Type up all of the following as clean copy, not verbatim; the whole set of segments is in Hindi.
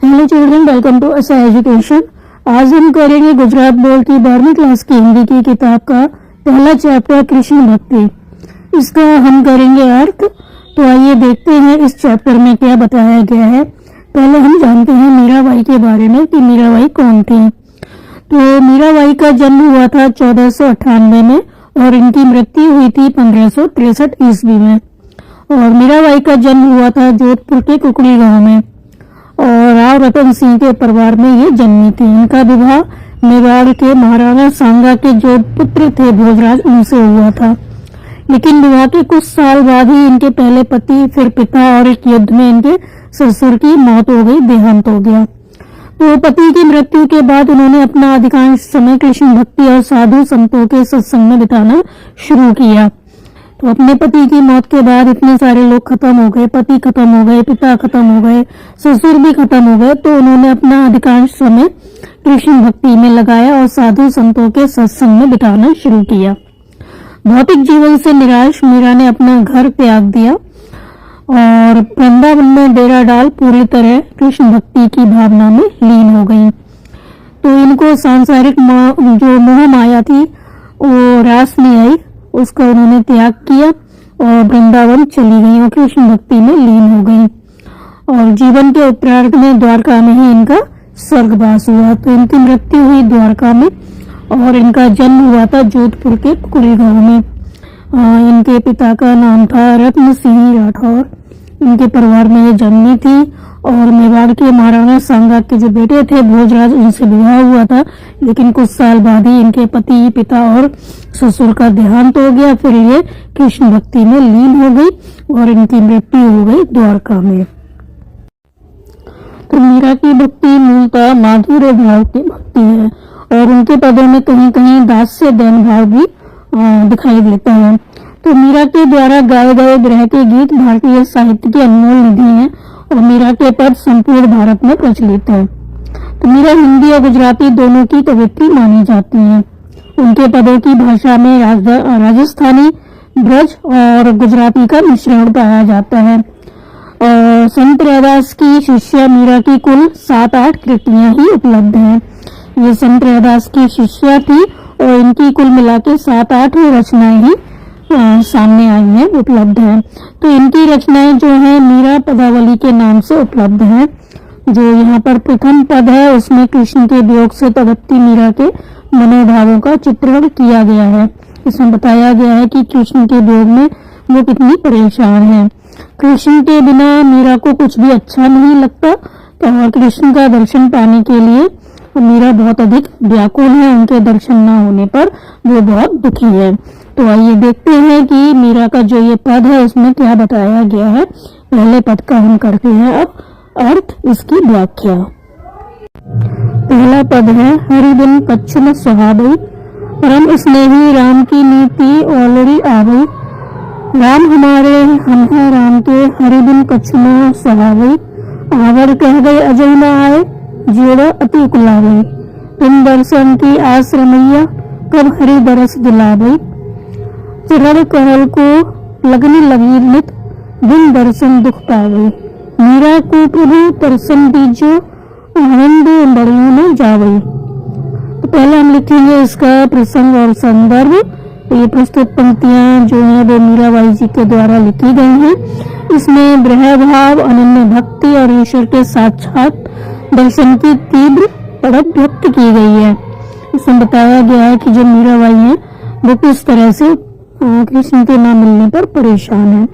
हेलो चिल्ड्रन, वेलकम टू असा एजुकेशन। आज हम करेंगे गुजरात बोर्ड की 12वीं क्लास की हिंदी की किताब का पहला चैप्टर कृष्ण भक्ति। इसका हम करेंगे अर्थ। तो आइए देखते हैं इस चैप्टर में क्या बताया गया है। पहले हम जानते हैं मीराबाई के बारे में कि मीराबाई कौन थी। तो मीराबाई का जन्म हुआ था 1498 में और इनकी मृत्यु हुई थी 1563 ईस्वी में। और मीराबाई का जन्म हुआ था जोधपुर के कुकड़ी गांव में और राव रतन सिंह के परिवार में ये जन्मी थी। इनका विवाह मेवाड़ के महाराणा सांगा के जो पुत्र थे भोजराज उनसे हुआ था, लेकिन विवाह के कुछ साल बाद ही इनके पहले पति, फिर पिता और एक युद्ध में इनके ससुर की मौत हो गई, देहांत हो गया। तो पति की मृत्यु के बाद उन्होंने अपना अधिकांश समय कृष्ण भक्ति और साधु संतों के सत्संग में बिताना शुरू किया। तो अपने पति की मौत के बाद इतने सारे लोग खत्म हो गए, पति खत्म हो गए, पिता खत्म हो गए, ससुर भी खत्म हो गए, तो उन्होंने अपना अधिकांश समय कृष्ण भक्ति में लगाया और साधु संतों के सत्संग में बिताना शुरू किया। भौतिक जीवन से निराश मीरा ने अपना घर त्याग दिया और वृंदावन में डेरा डाल पूरी तरह कृष्ण भक्ति की भावना में लीन हो गई। तो इनको सांसारिक जो मोह माया थी वो रास में आई, उसका उन्होंने त्याग किया और वृंदावन चली गई और कृष्ण भक्ति में लीन हो गई। और जीवन के उत्तरार्ध में द्वारका में ही इनका स्वर्गवास हुआ। तो इनकी मृत्यु हुई द्वारका में और इनका जन्म हुआ था जोधपुर के कुकड़ी गांव में। इनके पिता का नाम था रत्न सिंह राठौर। इनके परिवार में ये जन्मी थी और मेवाड़ के महाराणा सांगा के जो बेटे थे भोजराज, उनसे विवाह हुआ था, लेकिन कुछ साल बाद ही इनके पति, पिता और ससुर का देहांत हो गया। फिर ये कृष्ण भक्ति में लीन हो गई और इनकी मृत्यु हो गई द्वारका में। तो मीरा की भक्ति मूलतः माधुर्य भाव की भक्ति है और उनके पदों में कहीं कहीं दास्य दैन भाव भी दिखाई देता है। तो मीरा के द्वारा गाए गए विरह के गीत भारतीय साहित्य की अनमोल निधि हैं और मीरा के पद संपूर्ण भारत में प्रचलित है। तो मीरा हिंदी और गुजराती दोनों की कवियत्री मानी जाती हैं। उनके पदों की भाषा में राजस्थानी, ब्रज और गुजराती का मिश्रण पाया जाता है। और संत रैदास की शिष्या मीरा की कुल 7-8 कृतियां ही उपलब्ध हैं। ये संत रैदास की शिष्या थी और इनकी कुल मिला के 7-8 रचनाएं ही सामने आई हैं, उपलब्ध हैं। तो इनकी रचनाएं जो हैं मीरा पदावली के नाम से उपलब्ध हैं। जो यहाँ पर प्रथम पद है उसमें कृष्ण के वियोग से तड़पती मीरा के मनोभावों का चित्रण किया गया है। इसमें बताया गया है कि कृष्ण के वियोग में वो कितनी परेशान है। कृष्ण के बिना मीरा को कुछ भी अच्छा नहीं लगता और कृष्ण का दर्शन पाने के लिए मीरा बहुत अधिक व्याकुल है। उनके दर्शन न होने पर वो बहुत दुखी है। तो आइए देखते हैं कि मीरा का जो ये पद है उसमें क्या बताया गया है। पहले पद का हम करते हैं अब अर्थ, इसकी व्याख्या। पहला पद है हरि बिन कच्छ न सुहावई, परम स्नेही राम की नीति ओलड़ी आवई। राम हमारे हम हैं राम के, हरि बिन कच्छ न सुहावई। आवर कह गए अजय न आए, जोड़ा अति कुलावई। तुम दर्शन की आस रमैया, कब हरि दरस दिलावई। चरण कहल को लगने लगी नित, बिन दर्शन दुख पावई। मीरा को प्रभु दर्शन दीजो, आनंद बड़ियों में जावई। तो पहले हम लिखेंगे इसका प्रसंग और संदर्भ। तो ये प्रस्तुत पंक्तियां जो है वो मीराबाई जी के द्वारा लिखी गई हैं। इसमें विरह भाव, अनन्य भक्ति और ईश्वर के साक्षात दर्शन की तीव्र तड़प व्यक्त की गई है। इसमें बताया गया है कि जो मीराबाई है वो किस तरह से कृष्ण के न मिलने पर परेशान है।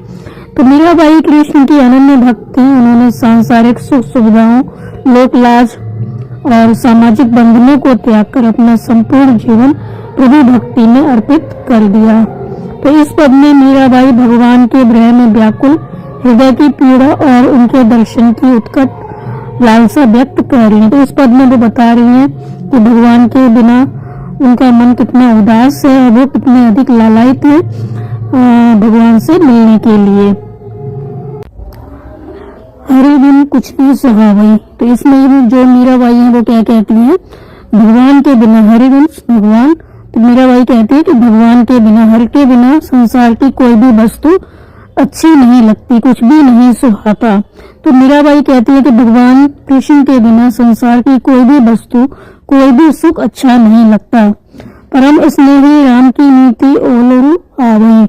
तो मीराबाई कृष्ण की अनन्य भक्ति, उन्होंने सांसारिक सुख सुविधाओं, लोक लाज और सामाजिक बंधनों को त्याग कर अपना संपूर्ण जीवन प्रभु भक्ति में अर्पित कर दिया। तो इस पद में मीराबाई भगवान के विरह में व्याकुल हृदय की पीड़ा और उनके दर्शन की उत्कट लालसा व्यक्त कर रही है। तो इस पद में वो बता रही है कि भगवान के बिना उनका मन कितना उदास है और वो कितने अधिक लालायित है भगवान से मिलने के लिए। हरि बिन कुछ भी सुहावई। तो इसमें जो मीराबाई है वो क्या कहती है, भगवान के बिना, हरि बिन भगवान। तो मीराबाई कहती है कि भगवान के बिना, हरि के बिना संसार की कोई भी वस्तु अच्छी नहीं लगती, कुछ भी नहीं सुहाता। तो मीराबाई कहती है कि भगवान कृष्ण के बिना संसार की कोई भी वस्तु, कोई भी सुख अच्छा नहीं लगता। परम स्नेही राम की नीति ओलरू आवई।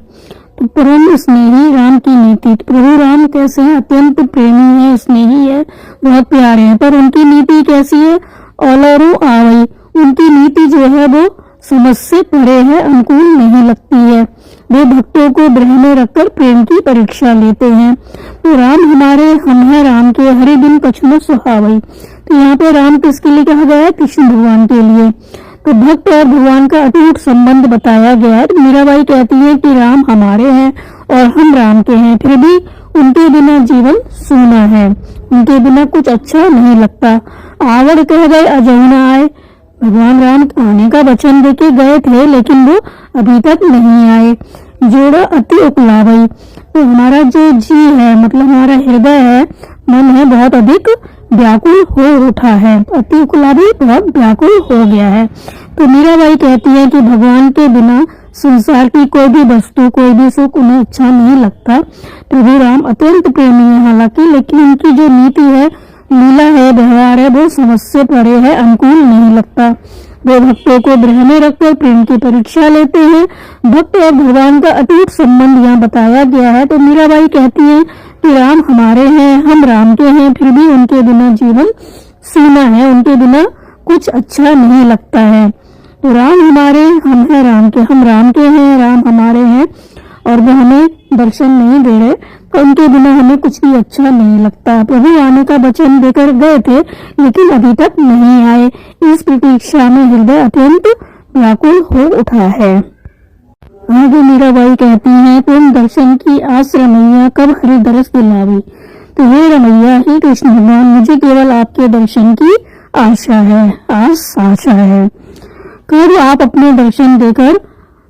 तो परम स्नेही राम की नीति, तो प्रभु राम कैसे हैं? अत्यंत प्रेमी है, स्नेही है, बहुत प्यारे हैं, पर उनकी नीति कैसी है? ओलरू आवई, उनकी नीति जो है वो समझ से परे है, अनुकूल नहीं लगती है। वे भक्तों को ब्रह में रखकर प्रेम की परीक्षा लेते हैं। तो राम हमारे, हम है राम के, हरि बिन कछुन सुहावई। तो यहाँ पे राम किसके लिए कहा गया है? कृष्ण भगवान के लिए। तो भक्त और भगवान का अटूट संबंध बताया गया है। तो मीराबाई कहती है कि राम हमारे हैं और हम राम के हैं, फिर भी उनके बिना जीवन सूना है, उनके बिना कुछ अच्छा नहीं लगता। आवड़ कह गए अजय न आए। भगवान राम आने का वचन देके गए थे, लेकिन वो अभी तक नहीं आए। जोड़ा अति उकलावई। तो हमारा जो जी है, मतलब हमारा हृदय है, मन है, बहुत अधिक व्याकुल हो उठा है। अति उकलावई, बहुत व्याकुल हो गया है। तो मीराबाई कहती है कि भगवान के बिना संसार की कोई भी वस्तु, कोई भी सुख उन्हें अच्छा नहीं लगता। प्रभु राम अत्यंत प्रेमी है हालांकि, लेकिन उनकी जो नीति है, लीला है, व्यवहार है, वो समझ से परे है, अनुकूल नहीं लगता। वे भक्तों को ब्रह में रखकर प्रेम की परीक्षा लेते हैं। भक्त और भगवान का अटूट संबंध यहाँ बताया गया है। तो मीराबाई कहती है कि राम हमारे हैं, हम राम के हैं, फिर भी उनके बिना जीवन सूना है, उनके बिना कुछ अच्छा नहीं लगता है। तो राम हमारे, हम है राम के, हम राम के हैं, राम हमारे हैं, और वो हमें दर्शन नहीं दे रहे, तो उनके बिना हमें कुछ भी अच्छा नहीं लगता। प्रभु आने का वचन देकर गए थे, लेकिन अभी तक नहीं आए। इस प्रतीक्षा में हृदय अत्यंत व्याकुल हो उठा है। आगे मीराबाई कहती हैं, तुम दर्शन की आस रमैया, कब हरि दरस दिलावी। तो हे रमैया, हे कृष्ण भगवान, मुझे केवल आपके दर्शन की आशा है, आशा है। कब आप अपने दर्शन देकर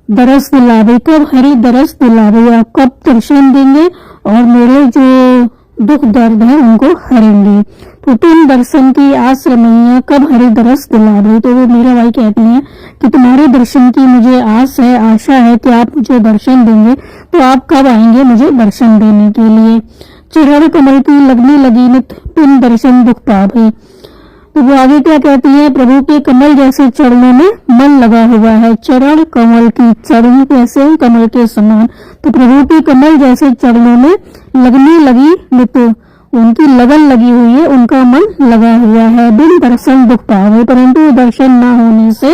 दरस दिलावे, कब हरि दरस दिलावे, आप कब दर्शन देंगे और मेरे जो दुख दर्द है उनको हरेंगे। तो तुम दर्शन की आस रमैया, कब हरि दरस दिलावे। तो वो मीराबाई कहती हैं कि तुम्हारे दर्शन की मुझे आस है, आशा है कि आप मुझे दर्शन देंगे, तो आप कब आएंगे मुझे दर्शन देने के लिए। चरण कमल की लगने लगी नित, तुम दर्शन दुख पावे। तो वो आगे क्या कहती है, प्रभु के कमल जैसे चरणों में मन लगा हुआ है। चरण कमल की, चरण कैसे कमल के समान, तो प्रभु के कमल जैसे चरणों में लगने लगी नित, उनकी लगन लगी हुई है, उनका मन लगा हुआ है। बिन दर्शन दुख पावे, परंतु दर्शन न होने से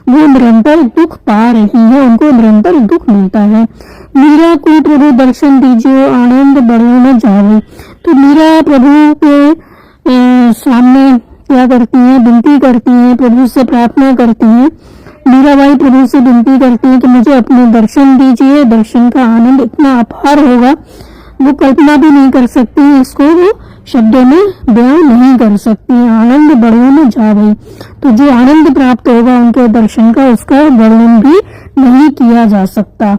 वो निरंतर दुख पा रही है, उनको निरंतर दुख मिलता है। मीरा को प्रभु दर्शन दीजिए, आनंद बढ़ो न जावे। तो मीरा प्रभु के सामने क्या करती हैं, विनती करती हैं, प्रभु से प्रार्थना करती हैं। मीराबाई प्रभु से विनती करती हैं कि मुझे अपने दर्शन दीजिए। दर्शन का आनंद इतना अपार होगा, वो कल्पना भी नहीं कर सकती, इसको वो शब्दों में बयान नहीं कर सकती। आनंद बढ़ो न जावे, तो जो आनंद प्राप्त होगा उनके दर्शन का, उसका वर्णन भी नहीं किया जा सकता।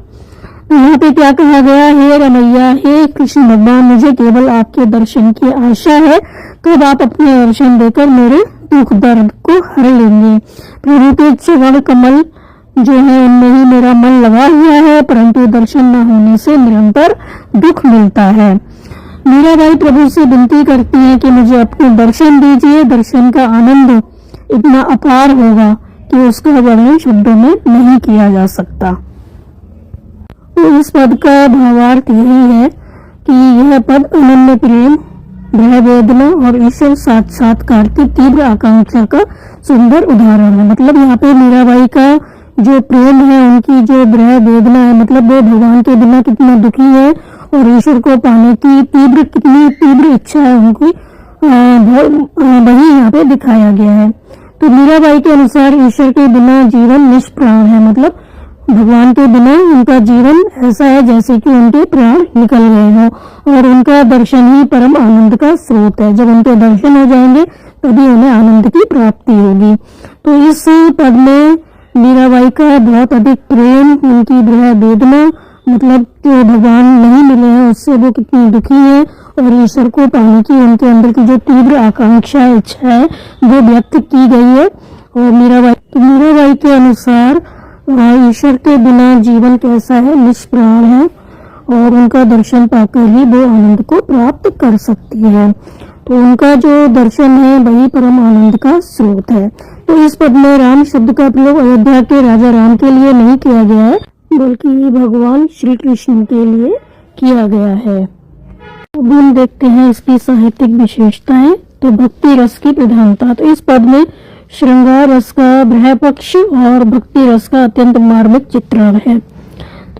तो यहाँ पे क्या कहा गया, हे रमैया, हे कृष्ण भगवान, मुझे केवल आपके दर्शन की आशा है, कब आप अपने दर्शन देकर मेरे दुख दर्द को हर लेंगे। प्रभु के चरण कमल जो है उनमें ही मेरा मन लगा हुआ है, परंतु दर्शन न होने से निरंतर दुख मिलता है। मीराबाई प्रभु से विनती करती है कि मुझे अपने दर्शन दीजिए। दर्शन का आनंद इतना अपार होगा कि उसका वर्णन शब्दों में नहीं किया जा सकता। तो इस पद का भावार्थ यही है कि यह पद अनन्य प्रेम, भय वेदना और ईश्वर साक्षात्कार की तीव्र आकांक्षा का सुंदर उदाहरण है। मतलब यहाँ पे मीराबाई का जो प्रेम है, उनकी जो भय वेदना है, मतलब वो भगवान के बिना कितना दुखी है, और ईश्वर को पाने की कितनी तीव्र इच्छा है उनकी, वही यहाँ पे दिखाया गया है। तो मीराबाई के अनुसार ईश्वर के बिना जीवन निष्प्राण है, मतलब भगवान के बिना उनका जीवन ऐसा है जैसे कि उनके प्राण निकल गए हों, और उनका दर्शन ही परम आनंद का स्रोत है। जब उनके दर्शन हो जाएंगे तभी उन्हें आनंद की प्राप्ति होगी। तो इस पद में मीराबाई का बहुत अधिक प्रेम, उनकी भय वेदना, मतलब जो भगवान नहीं मिले हैं उससे वो कितनी दुखी है, और ईश्वर को पाने की उनके अंदर की जो तीव्र आकांक्षा, इच्छा है, वो व्यक्त की गई है। और मीराबाई के अनुसार ईश्वर के बिना जीवन कैसा है, निष्प्राण है, और उनका दर्शन पाकर ही वो आनंद को प्राप्त कर सकती है। तो उनका जो दर्शन है वही परम आनंद का स्रोत है। तो इस पद में राम शब्द का प्रयोग अयोध्या के राजा राम के लिए नहीं किया गया है, बल्कि भगवान श्री कृष्ण के लिए किया गया है। अब हम देखते हैं इसकी साहित्यिक विशेषताएं। तो भक्ति रस की प्रधानता। तो इस पद में श्रृंगार रस का बृहपक्ष और भक्ति रस का अत्यंत मार्मिक चित्रण है।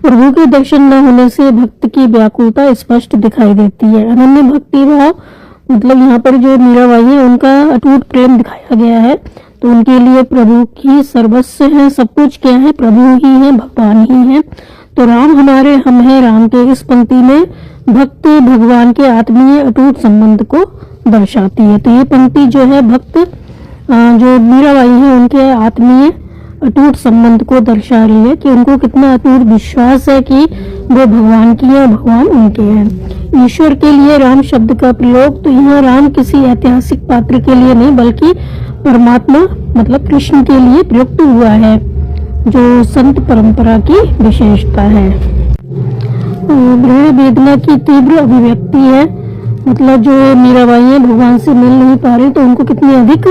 प्रभु के दर्शन न होने से भक्त की व्याकुलता स्पष्ट दिखाई देती है। अनन्य भक्ति भाव मतलब यहाँ पर जो मीराबाई है उनका अटूट प्रेम दिखाया गया है। तो उनके लिए प्रभु की सर्वस्व है, सब कुछ क्या है, प्रभु ही है, भगवान ही है। तो राम हमारे हम है राम के इस पंक्ति में भक्त भगवान के आत्मीय अटूट संबंध को दर्शाती है। तो ये पंक्ति जो है भक्त जो मीराबाई है उनके आत्मीय अटूट संबंध को दर्शा रही है कि उनको कितना अटूट विश्वास है कि वो भगवान की है, भगवान उनके हैं। ईश्वर के लिए राम शब्द का प्रयोग, तो यहाँ राम किसी ऐतिहासिक पात्र के लिए नहीं बल्कि परमात्मा मतलब कृष्ण के लिए प्रयुक्त हुआ है, जो संत परंपरा की विशेषता है। गृह वेदना की तीव्र अभिव्यक्ति है, मतलब जो मीराबाई है भगवान से मिल नहीं पा रही तो उनको कितनी अधिक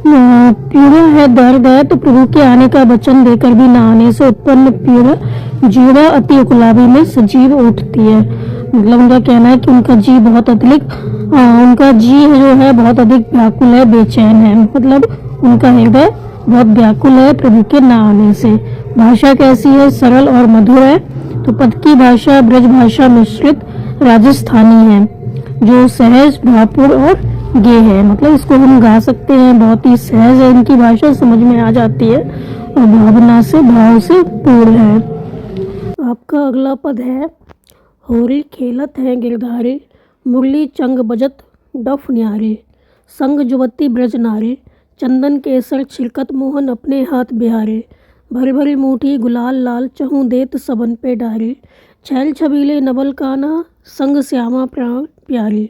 पीड़ा है, दर्द है। तो प्रभु के आने का वचन देकर भी न आने से उत्पन्न पीड़ा जीवा अति उकुलावी में सजीव उठती है। मतलब उनका कहना है कि उनका जी बहुत अधिक उनका जी जो है बहुत अधिक व्याकुल है, बेचैन है, मतलब उनका हृदय बहुत व्याकुल है प्रभु के न आने से। भाषा कैसी है, सरल और मधुर है। तो पद की भाषा ब्रज भाषा मिश्रित राजस्थानी है, जो सहज भावपूर्ण और गे है, मतलब इसको हम गा सकते हैं, बहुत ही सहज है, इनकी भाषा समझ में आ जाती है और भावना से भाव से पूर्ण है। आपका अगला पद है होरी खेलत है गिरधारी, मुरली चंग बजत डफ न्यारी, संग जुवती ब्रज नारी, चंदन केसर छिड़कत मोहन अपने हाथ बिहारे, भरी भरी मुठी गुलाल लाल चहूँ देत सबन पे डारी, छैल छबीले नवल काना संग श्यामा प्राण प्यारी,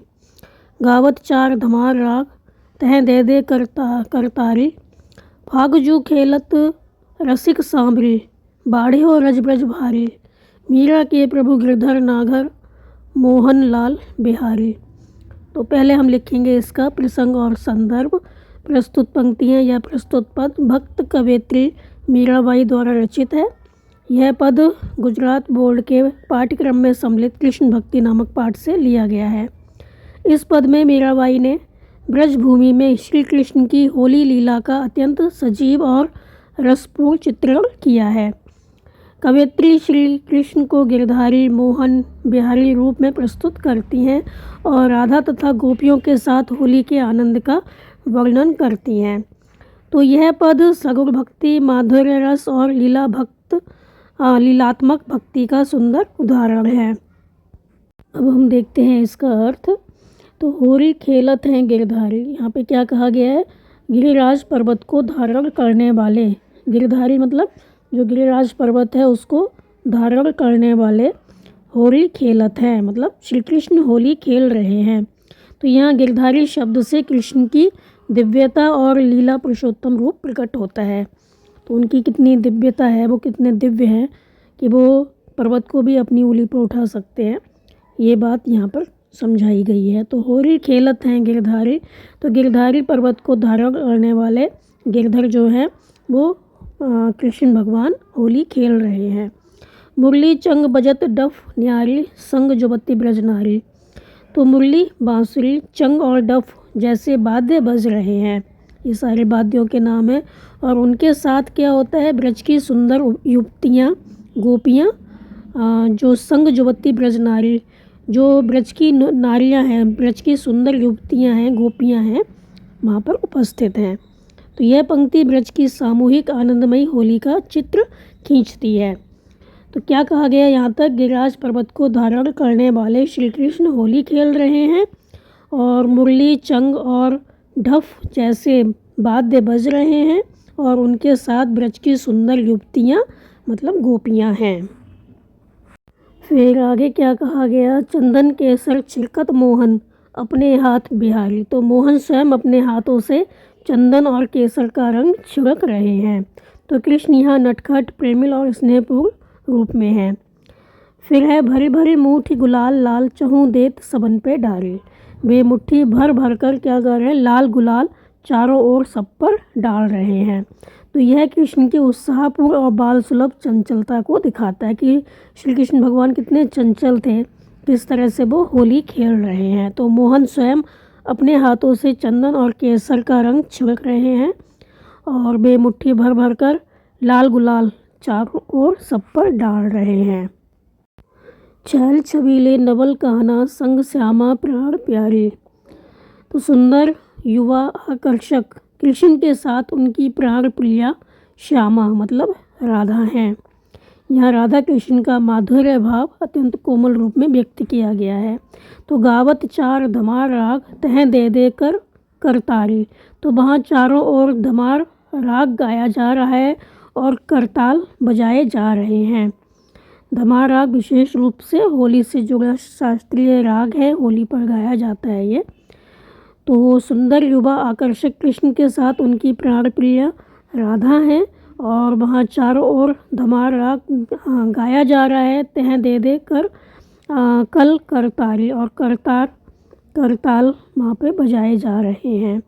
गावत चार धमार राग तह दे दे करतारी, फागजू खेलत रसिक सांभरी, बाढ़े हो रज ब्रज भारी, मीरा के प्रभु गिरधर नागर मोहन लाल बिहारी। तो पहले हम लिखेंगे इसका प्रसंग और संदर्भ। प्रस्तुत पंक्तियाँ या प्रस्तुत पद भक्त कवयित्री मीराबाई द्वारा रचित है। यह पद गुजरात बोर्ड के पाठ्यक्रम में सम्मिलित कृष्ण भक्ति नामक पाठ से लिया गया है। इस पद में मीराबाई ने ब्रजभूमि में श्री कृष्ण की होली लीला का अत्यंत सजीव और रसपूर्ण चित्रण किया है। कवयित्री श्री कृष्ण को गिरधारी मोहन बिहारी रूप में प्रस्तुत करती हैं और राधा तथा गोपियों के साथ होली के आनंद का वर्णन करती हैं। तो यह पद सगुण भक्ति, माधुर्य रस और लीलात्मक भक्ति का सुंदर उदाहरण है। अब हम देखते हैं इसका अर्थ। तो होरी खेलत हैं गिरधारी, यहाँ पे क्या कहा गया है, गिरिराज पर्वत को धारण करने वाले, गिरधारी मतलब जो गिरिराज पर्वत है उसको धारण करने वाले होली खेलत हैं, मतलब श्री कृष्ण होली खेल रहे हैं। तो यहाँ गिरधारी शब्द से कृष्ण की दिव्यता और लीला पुरुषोत्तम रूप प्रकट होता है। तो उनकी कितनी दिव्यता है, वो कितने दिव्य हैं कि वो पर्वत को भी अपनी उंगली पर उठा सकते हैं, ये बात यहाँ पर समझाई गई है। तो होरी खेलत हैं गिरधारी, तो गिरधारी पर्वत को धारण करने वाले गिरधर जो हैं वो कृष्ण भगवान होली खेल रहे हैं। मुरली चंग बजत डफ न्यारी संग जुवती ब्रज नारी, तो मुरली बांसुरी चंग और डफ जैसे वाद्य बज रहे हैं, ये सारे वाद्यों के नाम हैं। और उनके साथ क्या होता है, ब्रज की सुंदर युवतियाँ गोपियाँ जो संग जुवती ब्रज नारी, जो ब्रज की नारियाँ हैं, ब्रज की सुंदर युवतियाँ हैं, गोपियाँ हैं, वहाँ पर उपस्थित हैं। तो यह पंक्ति ब्रज की सामूहिक आनंदमयी होली का चित्र खींचती है। तो क्या कहा गया यहाँ तक, गिरिराज पर्वत को धारण करने वाले श्री कृष्ण होली खेल रहे हैं और मुरली चंग और ढफ जैसे वाद्य बज रहे हैं और उनके साथ ब्रज की सुंदर युवतियाँ मतलब गोपियाँ हैं। फिर आगे क्या कहा गया, चंदन केसर छिड़कत मोहन अपने हाथ बिहारी, तो मोहन स्वयं अपने हाथों से चंदन और केसर का रंग छिड़क रहे हैं। तो कृष्ण यहाँ नटखट प्रेमिल और स्नेहपूर्ण रूप में हैं। फिर है भरी भरी मुट्ठी गुलाल लाल चहूँ देत सबन पे डाले। वे मुट्ठी भर भर कर क्या कर रहे हैं, लाल गुलाल चारों ओर सब पर डाल रहे हैं। तो यह कृष्ण के उत्साहपूर्ण और बाल सुलभ चंचलता को दिखाता है कि श्री कृष्ण भगवान कितने चंचल थे, किस तरह से वो होली खेल रहे हैं। तो मोहन स्वयं अपने हाथों से चंदन और केसर का रंग छिड़क रहे हैं और वे मुट्ठी भर भर कर लाल गुलाल चारों ओर सब पर डाल रहे हैं। छैल छबीले नवल कहना संग श्यामा प्राण प्यारे। तो सुंदर युवा आकर्षक कृष्ण के साथ उनकी प्राण प्रिया श्यामा मतलब राधा हैं। यहाँ राधा कृष्ण का माधुर्य भाव अत्यंत कोमल रूप में व्यक्त किया गया है। तो गावत चार धमार राग तह दे दे कर करतारी। तो वहाँ चारों ओर धमार राग गाया जा रहा है और करताल बजाए जा रहे हैं। धमार राग विशेष रूप से होली से जुड़ा शास्त्रीय राग है, होली पर गाया जाता है ये। तो सुंदर युवा आकर्षक कृष्ण के साथ उनकी प्राण प्रिय राधा हैं और वहाँ चारों ओर धमार राग गाया जा रहा है, तह दे दे कर कल करतारी और करताल वहाँ पे बजाए जा रहे हैं।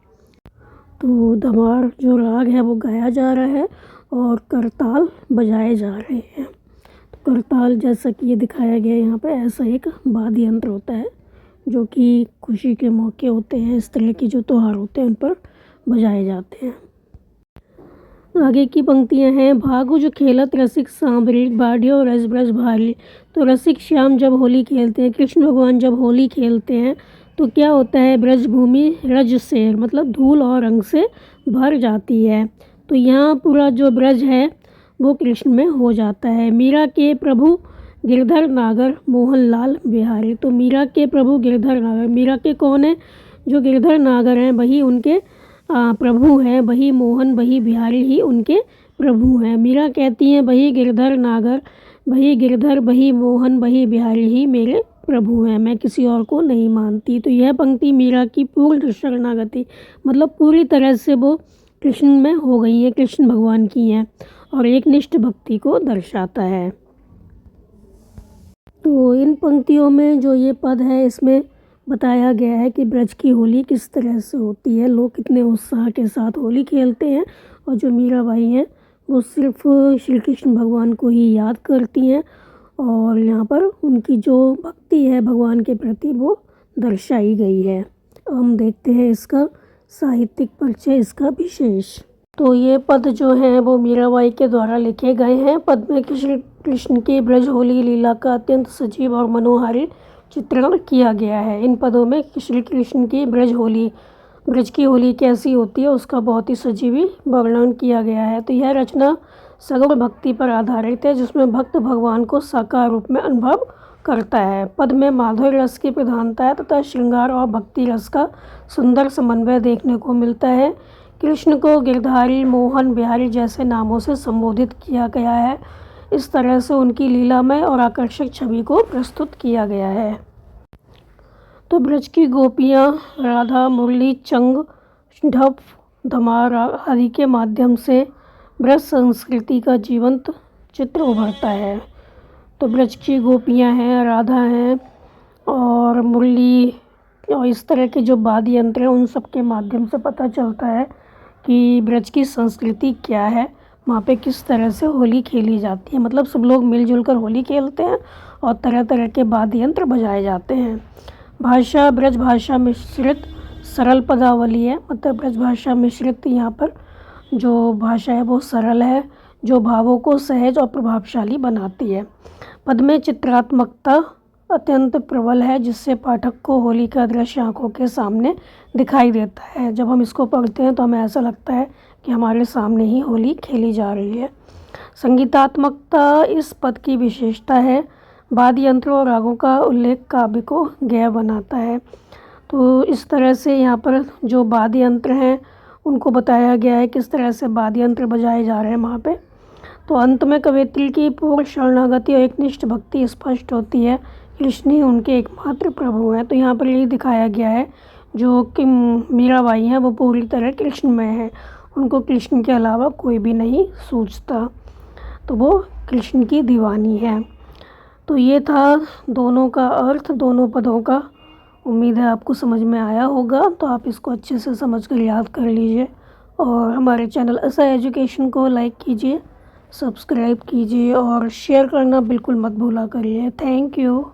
तो धमार जो राग है वो गाया जा रहा है और करताल बजाए जा रहे हैं। तो करताल जैसा कि ये दिखाया गया है यहाँ पे, ऐसा एक वाद्य यंत्र होता है जो कि खुशी के मौके होते हैं, इस तरह के जो त्यौहार होते हैं उन पर बजाए जाते हैं। आगे की पंक्तियां हैं, भागु जो खेलत रसिक सांबरी बाढ़ियो रस ब्रज भारी। तो रसिक श्याम जब होली खेलते हैं, कृष्ण भगवान जब होली खेलते हैं तो क्या होता है, ब्रज भूमि रज से मतलब धूल और रंग से भर जाती है। तो यहाँ पूरा जो ब्रज है वो कृष्ण में हो जाता है। मीरा के प्रभु गिरधर नागर मोहन लाल बिहारी। तो मीरा के प्रभु गिरधर नागर, मीरा के कौन है, जो गिरधर नागर हैं वही उनके प्रभु हैं, वही मोहन वही बिहारी ही उनके प्रभु हैं। मीरा कहती हैं वही गिरधर नागर वही गिरधर वही मोहन वही बिहारी ही मेरे प्रभु हैं, मैं किसी और को नहीं मानती। तो यह पंक्ति मीरा की पूर्ण शरणागति मतलब पूरी तरह से वो कृष्ण में हो गई हैं, कृष्ण भगवान की हैं और एक निष्ठ भक्ति को दर्शाता है। तो इन पंक्तियों में जो ये पद है इसमें बताया गया है कि ब्रज की होली किस तरह से होती है, लोग कितने उत्साह के साथ होली खेलते हैं और जो मीराबाई हैं वो सिर्फ श्री कृष्ण भगवान को ही याद करती हैं और यहाँ पर उनकी जो भक्ति है भगवान के प्रति वो दर्शाई गई है। हम देखते हैं इसका साहित्यिक परिचय, इसका विशेष। तो ये पद जो हैं वो मीराबाई के द्वारा लिखे गए हैं। पद में श्री कृष्ण की ब्रज होली लीला का अत्यंत सजीव और मनोहारी चित्रण किया गया है। इन पदों में श्री कृष्ण की ब्रज की होली कैसी होती है उसका बहुत ही सजीवी वर्णन किया गया है। तो यह रचना सगुण भक्ति पर आधारित है जिसमें भक्त भगवान को साकार रूप में अनुभव करता है। पद में माधुर्य रस की प्रधानता है तथा श्रृंगार और भक्ति रस का सुंदर समन्वय देखने को मिलता है। कृष्ण को गिरधारी मोहन बिहारी जैसे नामों से संबोधित किया गया है। इस तरह से उनकी लीलामय और आकर्षक छवि को प्रस्तुत किया गया है। तो ब्रज की गोपियाँ राधा मुरली चंग ढप धमार आदि के माध्यम से ब्रज संस्कृति का जीवंत चित्र उभरता है। तो ब्रज की गोपियाँ हैं, राधा हैं और मुरली और इस तरह के जो वाद्य यंत्र हैं उन सब के माध्यम से पता चलता है कि ब्रज की संस्कृति क्या है, वहाँ पे किस तरह से होली खेली जाती है। मतलब सब लोग मिलजुल कर होली खेलते हैं और तरह तरह के वाद्य यंत्र बजाए जाते हैं। भाषा ब्रज भाषा मिश्रित सरल पदावली है, मतलब ब्रज भाषा मिश्रित यहाँ पर जो भाषा है वो सरल है जो भावों को सहज और प्रभावशाली बनाती है। पद में चित्रात्मकता अत्यंत प्रबल है जिससे पाठक को होली का दृश्य आंखों के सामने दिखाई देता है। जब हम इसको पढ़ते हैं तो हमें ऐसा लगता है कि हमारे सामने ही होली खेली जा रही है। संगीतात्मकता इस पद की विशेषता है। वाद्य यंत्रों और रागों का उल्लेख काव्य को गैर बनाता है। तो इस तरह से यहाँ पर जो वाद्य यंत्र हैं उनको बताया गया है किस तरह से वाद्य यंत्र बजाए जा रहे हैं वहाँ पे। तो अंत में कवयित्री की पूर्ण शरणागति और एकनिष्ठ भक्ति स्पष्ट होती है। कृष्ण ही उनके एकमात्र प्रभु हैं। तो यहाँ पर यही दिखाया गया है जो कि मीराबाई हैं वो पूरी तरह कृष्ण में है, उनको कृष्ण के अलावा कोई भी नहीं सूझता, तो वो कृष्ण की दीवानी है। तो ये था दोनों का अर्थ, दोनों पदों का। उम्मीद है आपको समझ में आया होगा, तो आप इसको अच्छे से समझ कर याद कर लीजिए और हमारे चैनल ऐसा एजुकेशन को लाइक कीजिए, सब्सक्राइब कीजिए और शेयर करना बिल्कुल मत भूला करिए। Thank you.